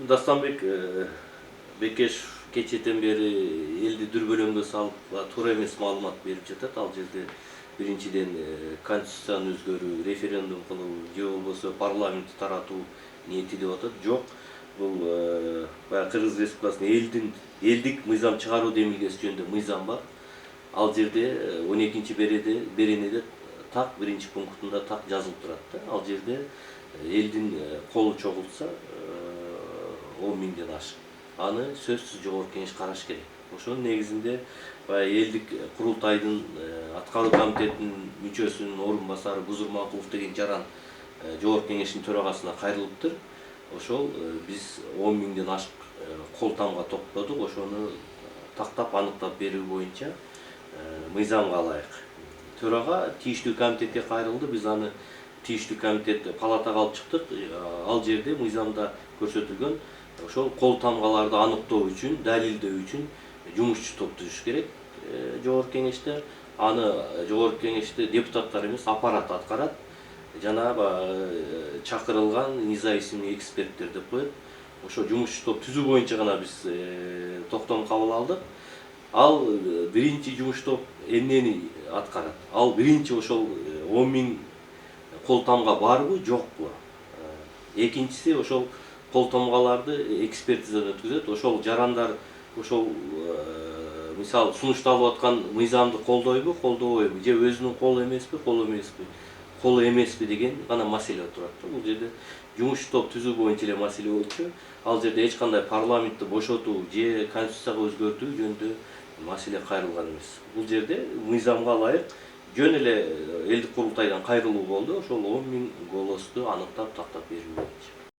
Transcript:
Дастанбек Бекешев кечеден бери элди дүрбөлөңгө салып туура эмес маалымат берип жатат. Ал жерде биринчиден конституцияны өзгөрүү, референдум кылуу же болбосо парламентти таратуу ниети деп атат. Жок, бул баягы Кыргыз Республикасынын элдик мыйзам чыгаруу демилгеси жөнүндө мыйзам бар. Ал жерде 12 беренеде так биринчи пунктунда так жазылып турат да. Ал жерде элдин колу чогултса 10 миңден ашык. Аны сөзсүз жогорку кеңеш караш керек. Ошонун негизинде баягы элдик курултайдын аткаруу комитетинин мүчөсүнүн орун басары Бузурмакулов деген жаран жогорку кеңештин төрагасына кайрылыптыр. Ошол биз 10 миңден ашык кол тамга топтодук. Ошону тактап аныктап берүү боюнча мыйзамга ылайык. Төрага тийиштүү комитетке кайрылды. Биз аны тийиштүү комитет палатага алып чыктык. Ал жерде мыйзамда көрсөтүлгөн ошол кол тамгаларды аныктоо үчүн, далилдөө үчүн жумушчу топ түзүш керек жогорку кеңеште. Аны жогорку кеңеште депутаттар эмес, аппарат аткарат. Жана чакырылган независимый эксперттер деп коет. Ошо жумушчу топ түзүү боюнча гана биз токтом кабыл алдык. Ал биринчи жумуш топ эмнени аткарат? Ал биринчи ошол 10 миң кол тамга барбы, жокпу? Экинчиси ошол кол тамгаларды экспертизадан өткөзөт. Ошол жарандар ошол мисалы сунушталып аткан мыйзамды колдойбу, колдобойбу, же өзүнүн колу эмеспи деген гана маселе турат. Бул жерде жумуш топ түзүү боюнча эле маселе болчу. Ал жерде эч кандай парламентти бошотуу же конституцияга өзгөртүү жөнүндө маселе кайрылган эмес. Бул жерде мыйзамга ылайык жөн эле элдик курултайдан кайрылуу болду. Ошол 10 миң голосду аныктап тактап берүү боюнча.